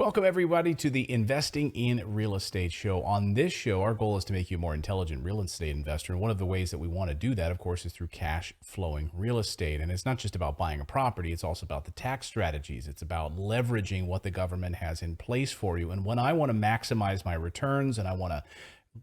Welcome, everybody, to the Investing in Real Estate show. On this show, our goal is to make you a more intelligent real estate investor. And one of the ways that we want to do that, of course, is through cash flowing real estate. And it's not just about buying a property, it's also about the tax strategies. It's about leveraging what the government has in place for you. And when I want to maximize my returns and I want to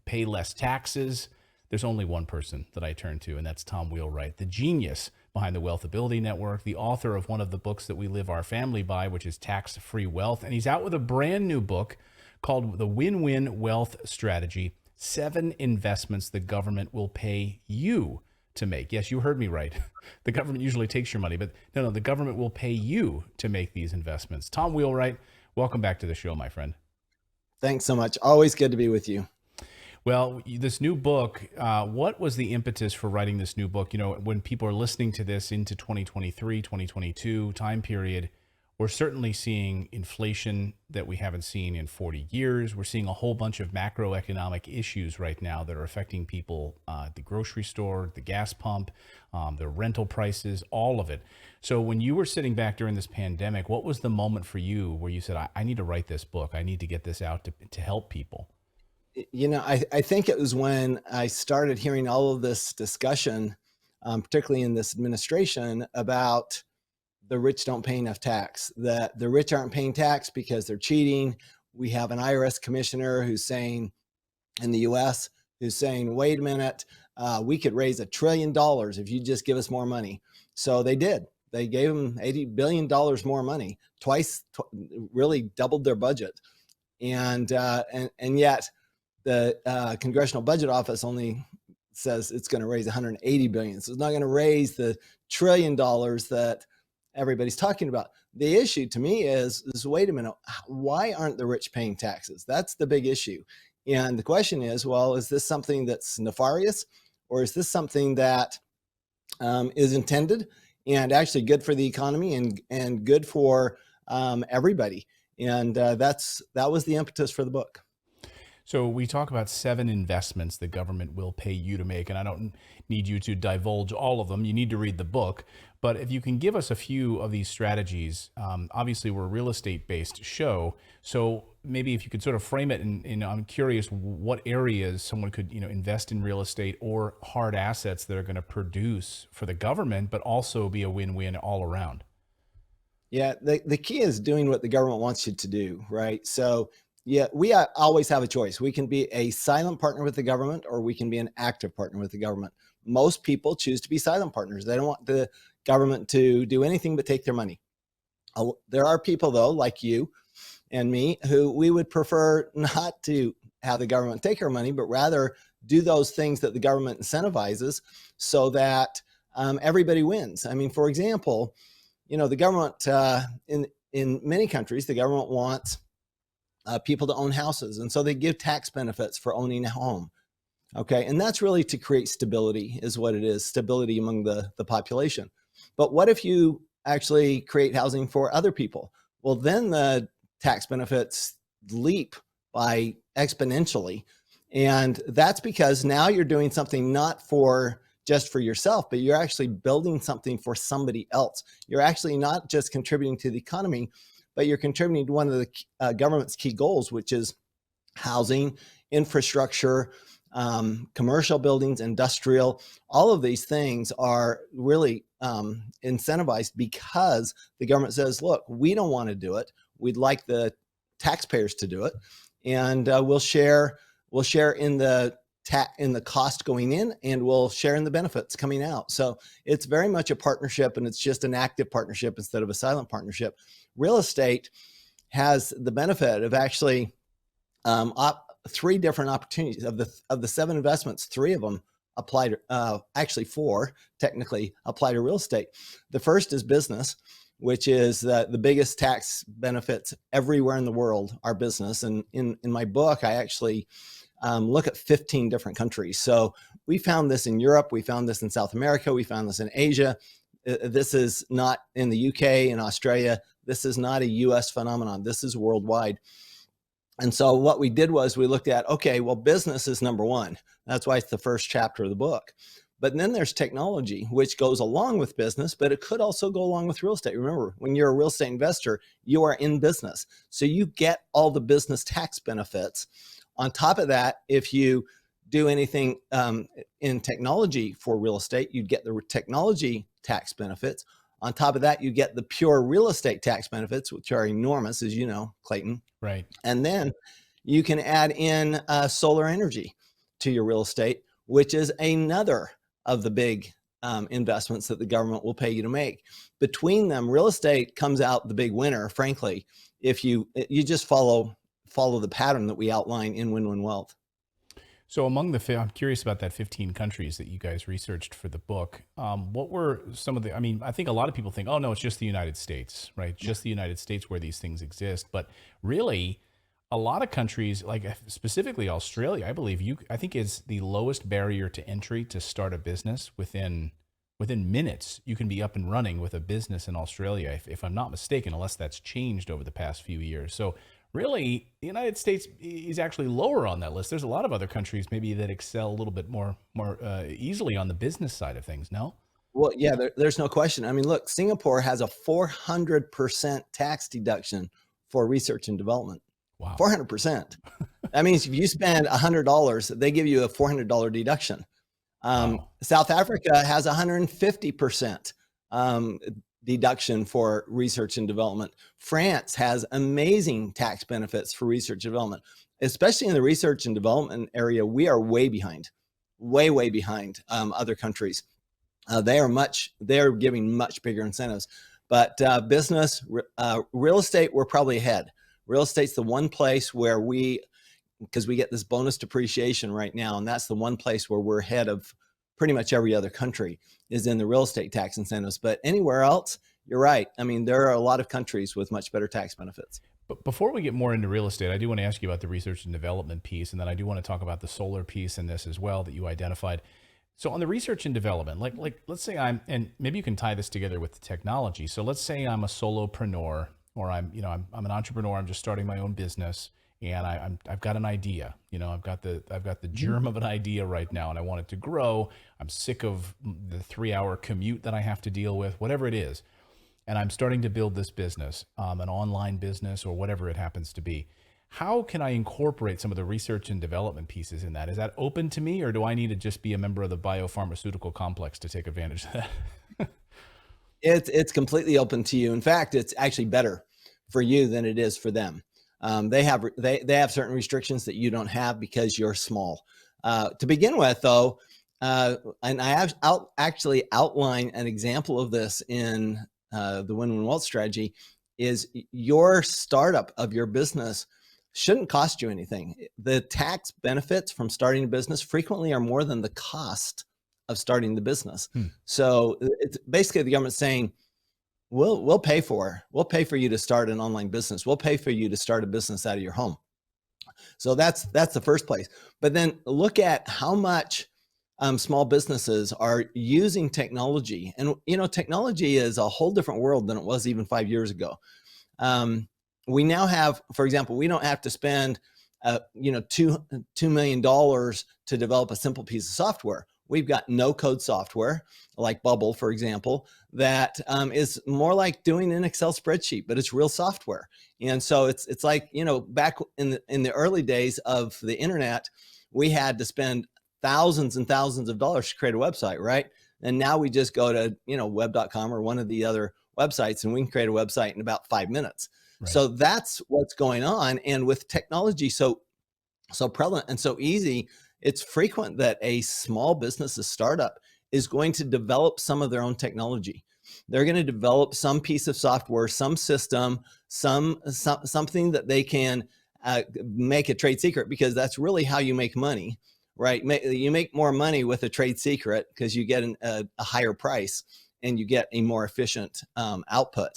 pay less taxes, there's only one person that I turn to, and that's Tom Wheelwright, the genius behind the Wealthability Network, the author of one of the books that we live our family by, which is Tax-Free Wealth. And he's out with a brand new book called The Win-Win Wealth Strategy, 7 Investments the Government Will Pay You to Make. Yes, you heard me right. The government usually takes your money, but no, the government will pay you to make these investments. Tom Wheelwright, welcome back to the show, my friend. Thanks so much. Always good to be with you. Well, this new book, what was the impetus for writing this new book? You know, when people are listening to this into 2023, 2022 time period, we're certainly seeing inflation that we haven't seen in 40 years. We're seeing a whole bunch of macroeconomic issues right now that are affecting people at the grocery store, the gas pump, the rental prices, all of it. So when you were sitting back during this pandemic, what was the moment for you where you said, I need to write this book. I need to get this out to help people? You know, I think it was when I started hearing all of this discussion, particularly in this administration, about the rich don't pay enough tax, that the rich aren't paying tax because they're cheating. We have an IRS commissioner who's saying, in the US, who's saying, wait a minute, we could raise $1 trillion if you just give us more money. So they did. They gave them $80 billion more money, really doubled their budget. And yet, the Congressional Budget Office only says it's going to raise 180 billion. So it's not going to raise the $1 trillion that everybody's talking about. The issue to me is wait a minute, why aren't the rich paying taxes? That's the big issue. And the question is, well, is this something that's nefarious, or is this something that is intended and actually good for the economy and good for everybody? And that was the impetus for the book. So we talk about 7 investments the government will pay you to make, and I don't need you to divulge all of them. You need to read the book. But if you can give us a few of these strategies, obviously we're a real estate-based show, so maybe if you could sort of frame it, and I'm curious what areas someone could invest in real estate or hard assets that are going to produce for the government, but also be a win-win all around. Yeah, the key is doing what the government wants you to do, right? So yeah, we always have a choice. We can be a silent partner with the government, or we can be an active partner with the government. Most people choose to be silent partners. They don't want the government to do anything but take their money. There are people, though, like you and me, who we would prefer not to have the government take our money, but rather do those things that the government incentivizes so that everybody wins. I mean, for example, the government in many countries, the government wants people to own houses. And so they give tax benefits for owning a home. Okay. And that's really to create stability, is what it is, stability among the population. But what if you actually create housing for other people? Well, then the tax benefits leap by exponentially. And that's because now you're doing something not just for yourself, but you're actually building something for somebody else. You're actually not just contributing to the economy, but you're contributing to one of the government's key goals, which is housing, infrastructure, commercial buildings, industrial. All of these things are really incentivized because the government says, look, we don't want to do it. We'd like the taxpayers to do it. And we'll share in the cost going in, and we'll share in the benefits coming out. So it's very much a partnership, and it's just an active partnership instead of a silent partnership. Real estate has the benefit of actually 3 different opportunities. Of the 7 investments, 3 of them apply to, actually 4 technically apply to real estate. The first is business, which is the biggest tax benefits everywhere in the world are business. And in my book, I actually look at 15 different countries. So we found this in Europe, we found this in South America, we found this in Asia. This is not in the UK and Australia. This is not a US phenomenon. This is worldwide. And so what we did was we looked at, okay, well, business is number 1. That's why it's the first chapter of the book. But then there's technology, which goes along with business, but it could also go along with real estate. Remember, when you're a real estate investor, you are in business. So you get all the business tax benefits. On top of that, if you do anything in technology for real estate, you'd get the technology tax benefits. On top of that, you get the pure real estate tax benefits, which are enormous, as you know, Clayton. Right. And then you can add in solar energy to your real estate, which is another of the big investments that the government will pay you to make. Between them, real estate comes out the big winner, frankly, if you just follow the pattern that we outline in Win-Win Wealth. So among I'm curious about that 15 countries that you guys researched for the book. What were some of the, I mean, I think a lot of people think, oh no, it's just the United States, right? Just the United States where these things exist. But really, a lot of countries, like specifically Australia, I think is the lowest barrier to entry to start a business. Within minutes, you can be up and running with a business in Australia, if I'm not mistaken, unless that's changed over the past few years. So really, the United States is actually lower on that list. There's a lot of other countries maybe that excel a little bit more easily on the business side of things, no? Well, yeah, there's no question. I mean, look, Singapore has a 400% tax deduction for research and development. Wow. 400%. That means if you spend $100, they give you a $400 deduction. Wow. South Africa has 150% deduction for research and development. France has amazing tax benefits for research and development, especially in the research and development area. We are way behind, way behind other countries. They're giving much bigger incentives, but business, real estate, we're probably ahead. Real estate's the one place where because we get this bonus depreciation right now, and that's the one place where we're ahead of pretty much every other country, is in the real estate tax incentives. But anywhere else, you're right. I mean, there are a lot of countries with much better tax benefits. But before we get more into real estate, I do want to ask you about the research and development piece, and then I do want to talk about the solar piece in this as well that you identified. So on the research and development, like let's say and maybe you can tie this together with the technology. So let's say I'm a solopreneur, or I'm an entrepreneur. I'm just starting my own business, and I've got an idea. I've got the germ of an idea right now, and I want it to grow. I'm sick of the 3-hour commute that I have to deal with, whatever it is, and I'm starting to build this business, an online business or whatever it happens to be. How can I incorporate some of the research and development pieces in that? Is that open to me, or do I need to just be a member of the biopharmaceutical complex to take advantage of that? It's completely open to you. In fact, it's actually better for you than it is for them. They have certain restrictions that you don't have because you're small. To begin with, though, and I actually outline an example of this in the Win-Win Wealth strategy, is your startup of your business shouldn't cost you anything. The tax benefits from starting a business frequently are more than the cost of starting the business. So it's basically the government saying, we'll pay for you to start an online business. We'll pay for you to start a business out of your home. So that's the first place. But then look at how much small businesses are using technology. And, technology is a whole different world than it was even 5 years ago. We now have, for example, we don't have to spend, $2 million to develop a simple piece of software. We've got no-code software like Bubble, for example, that is more like doing an Excel spreadsheet, but it's real software. And so it's like, back in the early days of the internet, we had to spend thousands and thousands of dollars to create a website, right? And now we just go to, web.com or one of the other websites, and we can create a website in about 5 minutes. Right. So that's what's going on. And with technology so prevalent and so easy, it's frequent that a small business, a startup, is going to develop some of their own technology. They're going to develop some piece of software, some system, something that they can make a trade secret, because that's really how you make money, right? You make more money with a trade secret because you get a higher price and you get a more efficient output.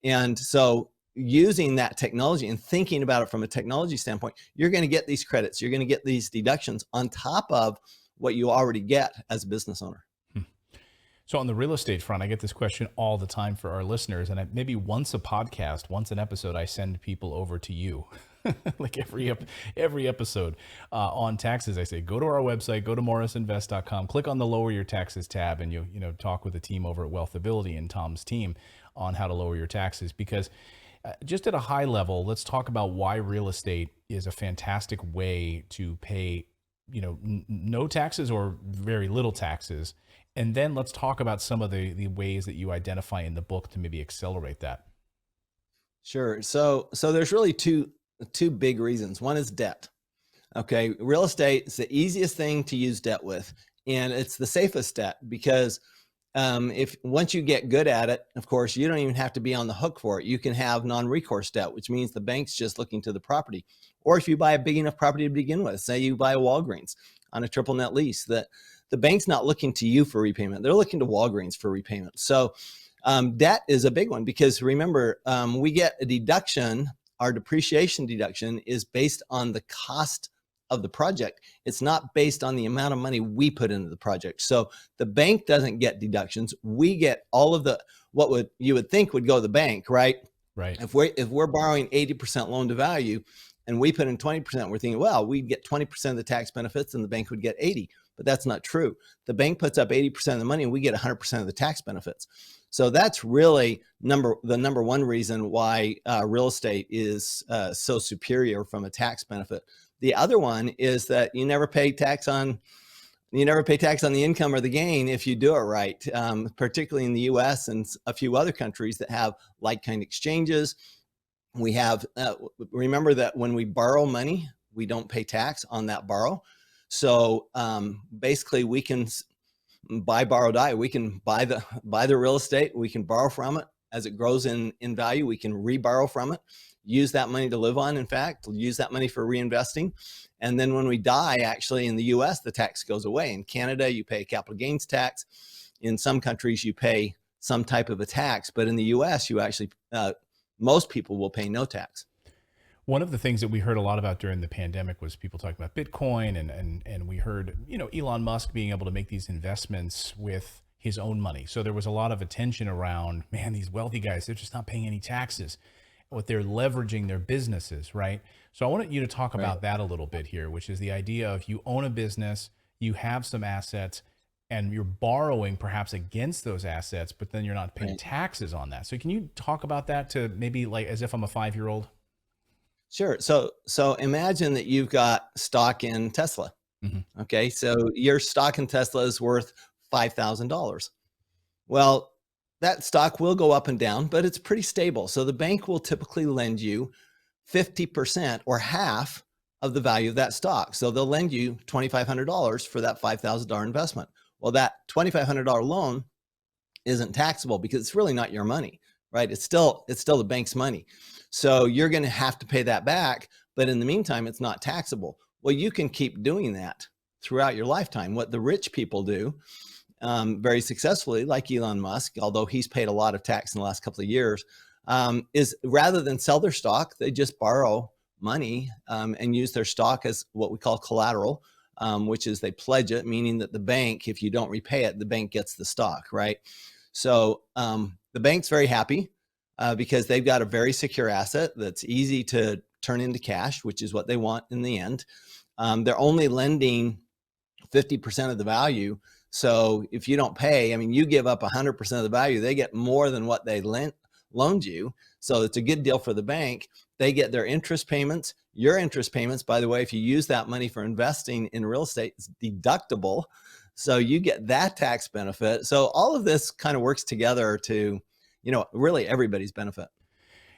And so using that technology and thinking about it from a technology standpoint, you're going to get these credits, you're going to get these deductions on top of what you already get as a business owner. So on the real estate front, I get this question all the time for our listeners, and maybe once a podcast, once an episode, I send people over to you, like every episode on taxes. I say, go to our website, go to morrisinvest.com, click on the Lower Your Taxes tab, and you talk with the team over at Wealthability and Tom's team on how to lower your taxes. Because just at a high level, let's talk about why real estate is a fantastic way to pay, no taxes or very little taxes. And then let's talk about some of the ways that you identify in the book to maybe accelerate that. Sure. So there's really two big reasons. One is debt. Okay. Real estate is the easiest thing to use debt with, and it's the safest debt because if once you get good at it, of course, you don't even have to be on the hook for it. You can have non-recourse debt, which means the bank's just looking to the property. Or if you buy a big enough property to begin with, say you buy a Walgreens on a triple net lease, that the bank's not looking to you for repayment. They're looking to Walgreens for repayment. So debt is a big one because remember, we get a deduction. Our depreciation deduction is based on the cost of the project. It's not based on the amount of money we put into the project. So the bank doesn't get deductions. We get all of you would think would go to the bank, right? Right. If we're borrowing 80% loan to value and we put in 20%, we're thinking, well, we'd get 20% of the tax benefits and the bank would get 80. But that's not true. The bank puts up 80% of the money and we get 100% of the tax benefits. So that's really the number one reason why real estate is so superior from a tax benefit. The other one is that you never pay tax on the income or the gain if you do it right, particularly in the US and a few other countries that have like-kind exchanges. We have, remember that when we borrow money, we don't pay tax on that borrow. So basically we can buy, borrow, die. We can buy the real estate. We can borrow from it. As it grows in value, we can reborrow from it, use that money to live on. In fact, use that money for reinvesting. And then when we die, actually in the US, the tax goes away. In Canada, you pay capital gains tax. In some countries, you pay some type of a tax. But in the US, you actually, most people will pay no tax. One of the things that we heard a lot about during the pandemic was people talking about Bitcoin, and we heard, Elon Musk being able to make these investments with his own money. So there was a lot of attention around, man, these wealthy guys, they're just not paying any taxes. What they're leveraging their businesses, right? So I wanted you to talk about that a little bit here, which is the idea of you own a business, you have some assets, and you're borrowing perhaps against those assets, but then you're not paying taxes on that. So can you talk about that to maybe like as if I'm a 5-year-old? Sure. So imagine that you've got stock in Tesla. Mm-hmm. Okay. So your stock in Tesla is worth $5,000. Well, that stock will go up and down, but it's pretty stable. So the bank will typically lend you 50% or half of the value of that stock. So they'll lend you $2,500 for that $5,000 investment. Well, that $2,500 loan isn't taxable because it's really not your money, right? It's still the bank's money. So you're going to have to pay that back. But in the meantime, it's not taxable. Well, you can keep doing that throughout your lifetime. What the rich people do very successfully, like Elon Musk, although he's paid a lot of tax in the last couple of years, is rather than sell their stock, they just borrow money and use their stock as what we call collateral, which is they pledge it, meaning that the bank, if you don't repay it, the bank gets the stock, right? So the bank's very happy because they've got a very secure asset that's easy to turn into cash, which is what they want in the end. They're only lending 50% of the value. So if you don't pay, I mean, you give up 100% of the value, they get more than what they loaned you. So it's a good deal for the bank. They get their interest payments. Your interest payments, by the way, if you use that money for investing in real estate, it's deductible. So you get that tax benefit. So all of this kind of works together to, really everybody's benefit.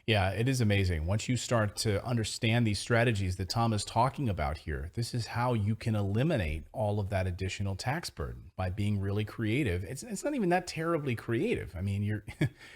Yeah, it is amazing. Once you start to understand these strategies that Tom is talking about here, this is how you can eliminate all of that additional tax burden by being really creative. It's not even that terribly creative. I mean,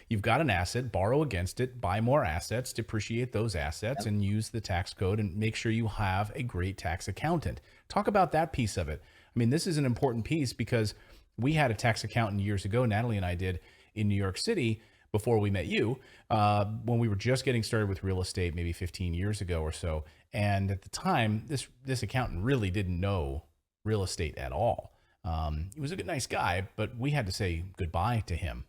you've got an asset, borrow against it, buy more assets, depreciate those assets, and use the tax code and make sure you have a great tax accountant. Talk about that piece of it. I mean, this is an important piece because we had a tax accountant years ago, Natali and I did, in New York City, before we met you, when we were just getting started with real estate, maybe 15 years ago or so. And at the time, this accountant really didn't know real estate at all. He was a good, nice guy, but we had to say goodbye to him.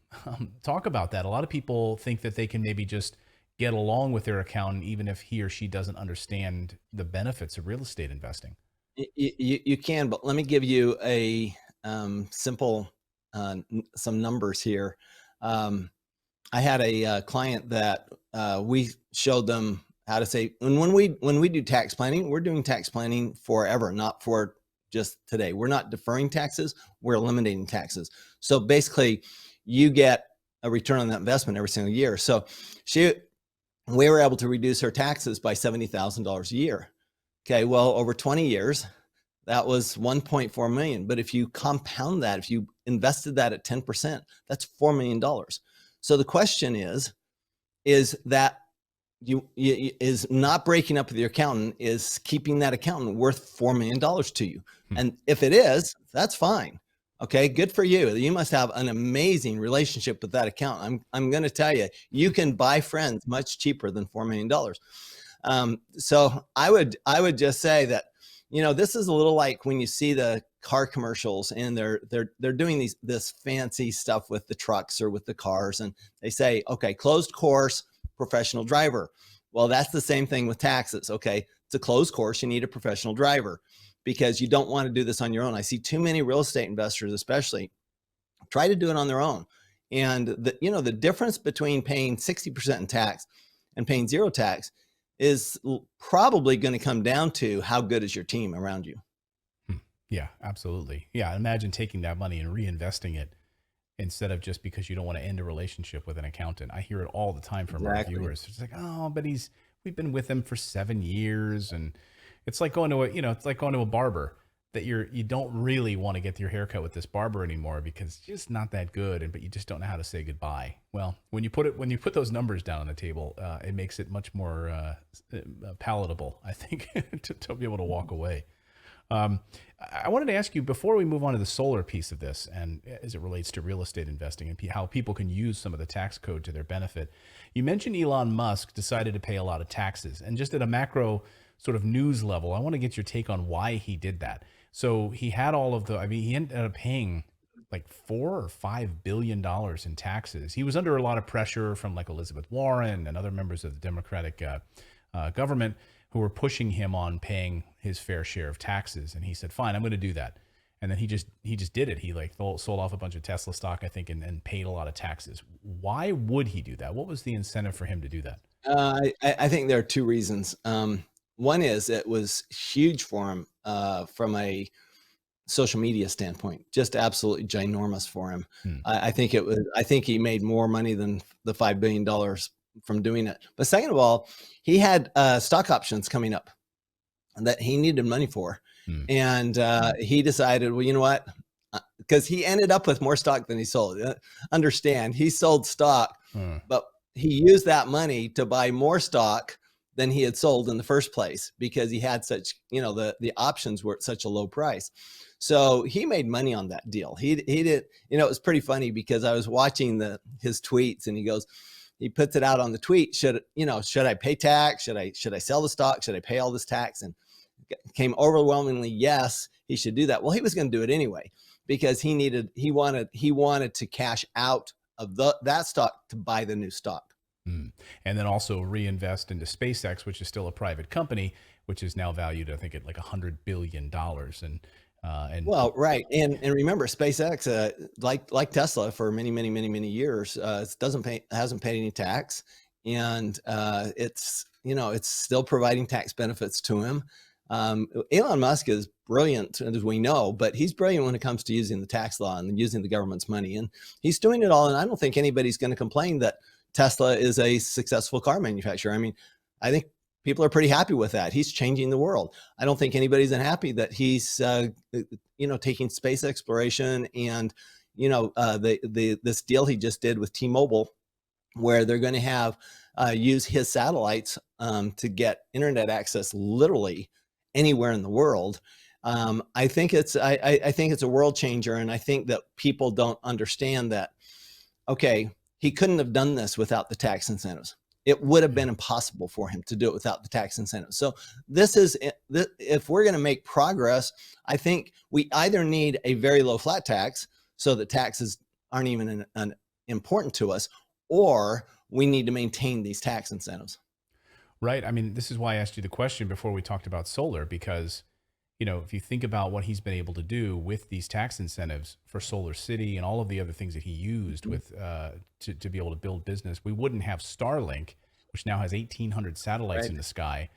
Talk about that. A lot of people think that they can maybe just get along with their accountant, even if he or she doesn't understand the benefits of real estate investing. You can, but let me give you a simple some numbers here. I had a client that we showed them how to say, and when we do tax planning, we're doing tax planning forever, not for just today. We're not deferring taxes, we're eliminating taxes. So basically, you get a return on that investment every single year. So we were able to reduce her taxes by $70,000 a year. Okay, well, over 20 years, that was 1.4 million. But if you compound that, if you invested that at 10%, that's $4 million. So the question is that is not breaking up with your accountant, is keeping that accountant worth $4 million to you? And if it is, that's fine. Okay, good for you. You must have an amazing relationship with that accountant. I'm going to tell you, you can buy friends much cheaper than $4 million. So I would just say that, this is a little like when you see the car commercials and they're doing this fancy stuff with the trucks or with the cars, and they say, okay, closed course, professional driver. Well, that's the same thing with taxes. Okay, it's a closed course. You need a professional driver because you don't want to do this on your own. I see too many real estate investors, especially, try to do it on their own. And the difference between paying 60% in tax and paying zero tax is probably going to come down to how good is your team around you. Yeah, absolutely. Yeah, imagine taking that money and reinvesting it instead of just because you don't want to end a relationship with an accountant. I hear it all the time from our viewers. It's like, oh, but we've been with him for 7 years, and it's like going to it's like going to a barber that you don't really want to get your haircut with this barber anymore because it's just not that good, but you just don't know how to say goodbye. Well, when you put those numbers down on the table, it makes it much more palatable, I think, to be able to walk away. I wanted to ask you, before we move on to the solar piece of this, and as it relates to real estate investing and how people can use some of the tax code to their benefit, you mentioned Elon Musk decided to pay a lot of taxes. And just at a macro sort of news level, I want to get your take on why he did that. So he had he ended up paying like $4 or $5 billion in taxes. He was under a lot of pressure from like Elizabeth Warren and other members of the Democratic government who were pushing him on paying his fair share of taxes. And he said, fine, I'm going to do that. And then he just did it. He sold off a bunch of Tesla stock, I think, and paid a lot of taxes. Why would he do that? What was the incentive for him to do that? I think there are two reasons. One is it was huge for him from a social media standpoint, just absolutely ginormous for him. I think he made more money than the $5 billion from doing it. But second of all, he had stock options coming up that he needed money for. And he decided, well, you know what? Because he ended up with more stock than he sold. Understand, he sold stock, but he used that money to buy more stock than he had sold in the first place because he had such, the options were at such a low price. So he made money on that deal. He did, it was pretty funny because I was watching his tweets, and he puts it out on the tweet. Should I pay tax? Should I sell the stock? Should I pay all this tax? And it came overwhelmingly, yes, he should do that. Well, he was going to do it anyway because he wanted to cash out of that stock to buy the new stock. And then also reinvest into SpaceX, which is still a private company, which is now valued, I think, at like $100 billion. And well, right. And remember, SpaceX, like Tesla for many, many, many, many years, hasn't paid any tax. And it's still providing tax benefits to him. Elon Musk is brilliant, as we know, but he's brilliant when it comes to using the tax law and using the government's money. And he's doing it all. And I don't think anybody's going to complain that Tesla is a successful car manufacturer. I mean, I think people are pretty happy with that. He's changing the world. I don't think anybody's unhappy that he's, taking space exploration and, this deal he just did with T-Mobile, where they're going to have use his satellites to get internet access literally anywhere in the world. I think it's a world changer, and I think that people don't understand that. Okay, he couldn't have done this without the tax incentives. It would have been impossible for him to do it without the tax incentives. So this is, if we're going to make progress, I think we either need a very low flat tax so that taxes aren't even important to us, or we need to maintain these tax incentives. Right. I mean, this is why I asked you the question before we talked about solar, because, if you think about what he's been able to do with these tax incentives for Solar City and all of the other things that he used with to be able to build business, we wouldn't have Starlink, which now has 1,800 satellites Right. in the sky.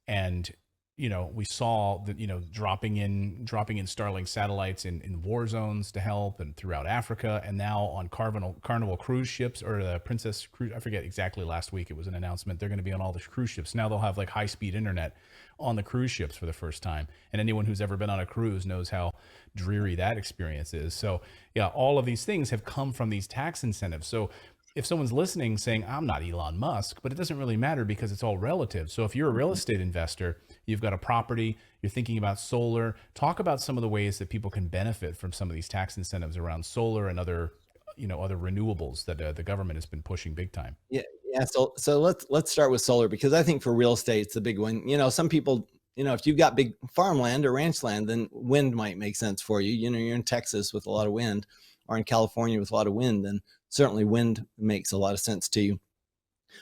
And, we saw that, dropping in Starlink satellites in war zones to help and throughout Africa. And now on Carnival cruise ships, or the Princess Cruise, I forget exactly, last week it was an announcement. They're going to be on all the cruise ships. Now they'll have like high speed internet on the cruise ships for the first time. And anyone who's ever been on a cruise knows how dreary that experience is. So yeah, all of these things have come from these tax incentives. So if someone's listening saying, I'm not Elon Musk, but it doesn't really matter because it's all relative. So if you're a real estate investor, you've got a property, you're thinking about solar, talk about some of the ways that people can benefit from some of these tax incentives around solar and other, other renewables that the government has been pushing big time. Yeah. Yeah. So let's start with solar, because I think for real estate, it's the big one. Some people, if you've got big farmland or ranch land, then wind might make sense for you. You're in Texas with a lot of wind, or in California with a lot of wind, then certainly wind makes a lot of sense to you.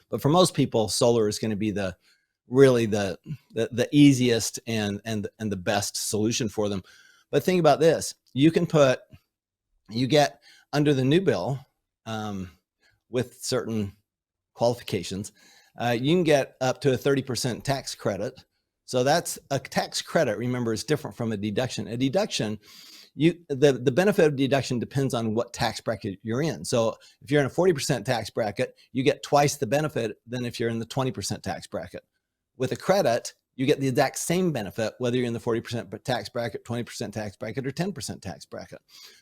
But for most people, solar is going to be the easiest and the best solution for them. But think about this: you get under the new bill, with certain qualifications, you can get up to a 30% tax credit. So that's a tax credit. Remember, is different from a deduction. A deduction, the benefit of deduction depends on what tax bracket you're in. So if you're in a 40% tax bracket, you get twice the benefit than if you're in the 20% tax bracket. With a credit, you get the exact same benefit whether you're in the 40% tax bracket, 20% tax bracket, or 10% tax bracket,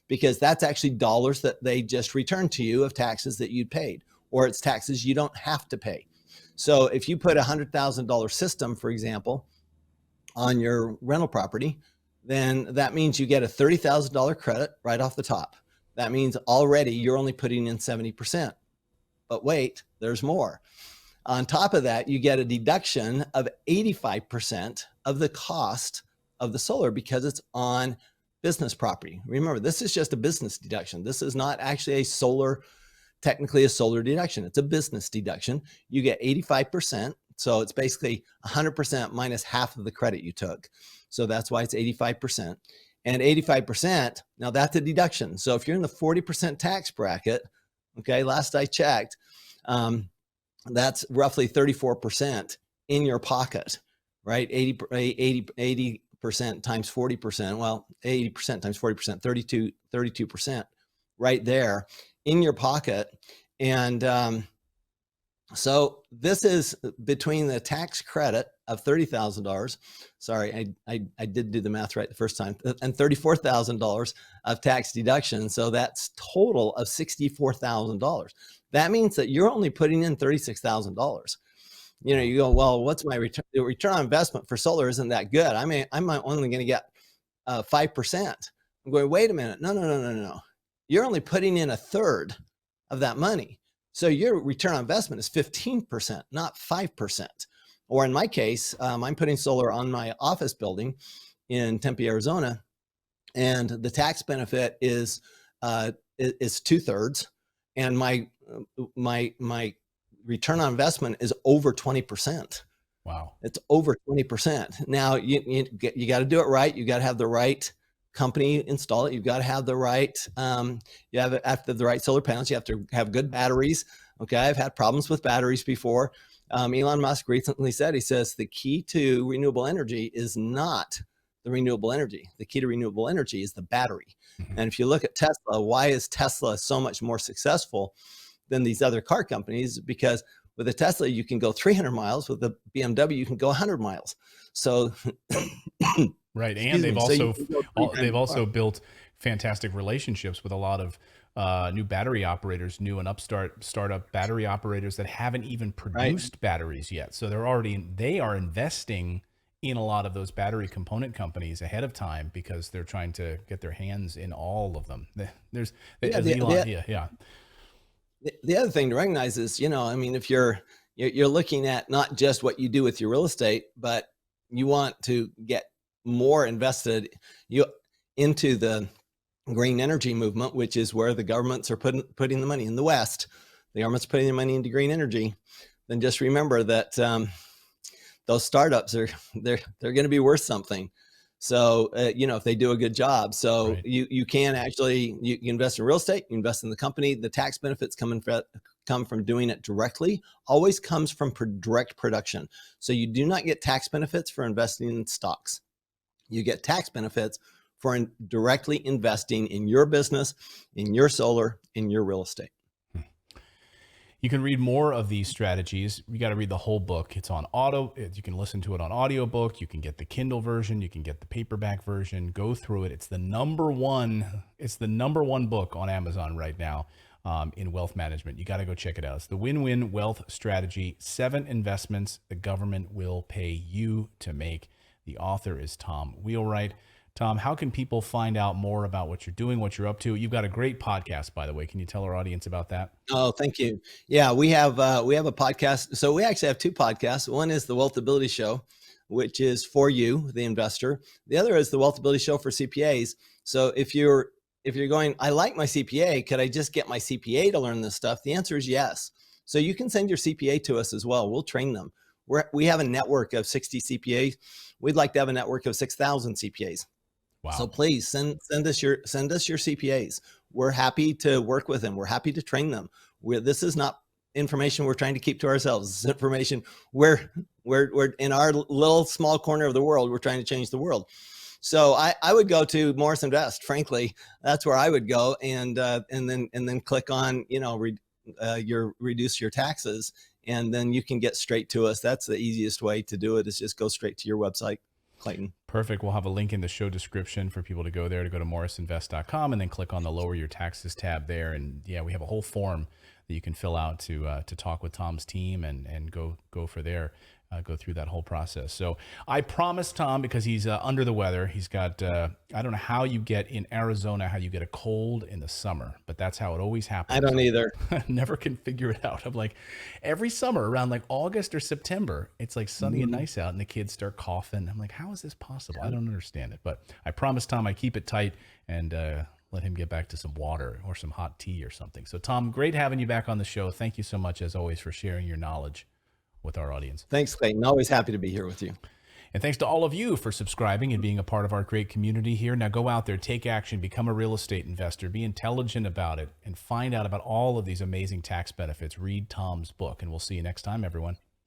because that's actually dollars that they just returned to you of taxes that you'd paid, or it's taxes you don't have to pay. So if you put a $100,000 system, for example, on your rental property, then that means you get a $30,000 credit right off the top. That means already you're only putting in 70%. But wait, there's more. On top of that, you get a deduction of 85% of the cost of the solar because it's on business property. Remember, this is just a business deduction. This is not actually technically a solar deduction. It's a business deduction. You get 85%. So it's basically 100% minus half of the credit you took. So that's why it's 85%. And 85%, now that's a deduction. So if you're in the 40% tax bracket, okay, last I checked, that's roughly 34% in your pocket, right? 80% times 40%, well, 80% times 40%, 32% right there in your pocket. And so this is between the tax credit of $30,000. Sorry, I did do the math right the first time, and $34,000 of tax deduction. So that's total of $64,000. That means that you're only putting in $36,000. You go, well, what's my return? The return on investment for solar isn't that good. I mean, I'm only going to get 5%. I'm going, wait a minute. No. You're only putting in a third of that money. So your return on investment is 15%, not 5%. Or in my case, I'm putting solar on my office building in Tempe, Arizona, and the tax benefit is 2/3, and my return on investment is over 20%. Wow. It's over 20%. Now you got to do it right. You got to have the right company install it. You've got to have the right, you have after the right solar panels. You have to have good batteries. Okay. I've had problems with batteries before. Elon Musk recently said, he says, the key to renewable energy is not the renewable energy. The key to renewable energy is the battery. Mm-hmm. And if you look at Tesla, why is Tesla so much more successful than these other car companies? Because with a Tesla, you can go 300 miles. With the BMW, you can go 100 miles. So right. And they've also built fantastic relationships with a lot of new battery operators, new and startup battery operators that haven't even produced batteries yet. So they are investing in a lot of those battery component companies ahead of time because they're trying to get their hands in all of them. The other thing to recognize is, if you're you're looking at not just what you do with your real estate, but you want to get more invested into the green energy movement, which is where the governments are putting the money in the West. The government's putting their money into green energy. Then just remember that those startups they're going to be worth something. So if they do a good job, so Right. you can actually you invest in real estate, you invest in the company. The tax benefits come from doing it directly. Always comes from direct production. So you do not get tax benefits for investing in stocks. You get tax benefits for directly investing in your business, in your solar, in your real estate. You can read more of these strategies. You got to read the whole book. It's on auto. You can listen to it on audiobook. You can get the Kindle version. You can get the paperback version. Go through it. It's the number one book on Amazon right now in wealth management. You got to go check it out. It's the Win-Win Wealth Strategy: 7 Investments the Government Will Pay You to Make. The author is Tom Wheelwright. Tom, how can people find out more about what you're doing, what you're up to? You've got a great podcast, by the way. Can you tell our audience about that? Oh, thank you. Yeah, we have a podcast. So we actually have 2 podcasts. One is the Wealth Ability Show, which is for you, the investor. The other is the Wealth Ability Show for CPAs. So if you're going, I like my CPA, could I just get my CPA to learn this stuff? The answer is yes. So you can send your CPA to us as well. We'll train them. We have a network of 60 CPAs. We'd like to have a network of 6,000 CPAs. Wow. So please send us your CPAs. We're happy to work with them. We're happy to train them. This is not information we're trying to keep to ourselves. This is information we're in our little small corner of the world. We're trying to change the world. So I would go to Morris Invest. Frankly, that's where I would go, and then click on reduce your taxes, and then you can get straight to us. That's the easiest way to do it. Is just go straight to your website, Clayton. Perfect. We'll have a link in the show description for people to go there, to go to morrisinvest.com and then click on the Lower Your Taxes tab there. And yeah, we have a whole form that you can fill out to talk with Tom's team and go for there. Go through that whole process. So I promised Tom, because he's under the weather, he's got, I don't know how you get in Arizona, how you get a cold in the summer, but that's how it always happens. I don't either. Never can figure it out. I'm like, every summer around like August or September, it's like sunny and nice out and the kids start coughing. I'm like, how is this possible? I don't understand it. But I promised Tom I keep it tight and let him get back to some water or some hot tea or something. So Tom, great having you back on the show. Thank you so much, as always, for sharing your knowledge with our audience. Thanks, Clayton. Always happy to be here with you. And thanks to all of you for subscribing and being a part of our great community here. Now go out there, take action, become a real estate investor, be intelligent about it, and find out about all of these amazing tax benefits. Read Tom's book, and we'll see you next time, everyone.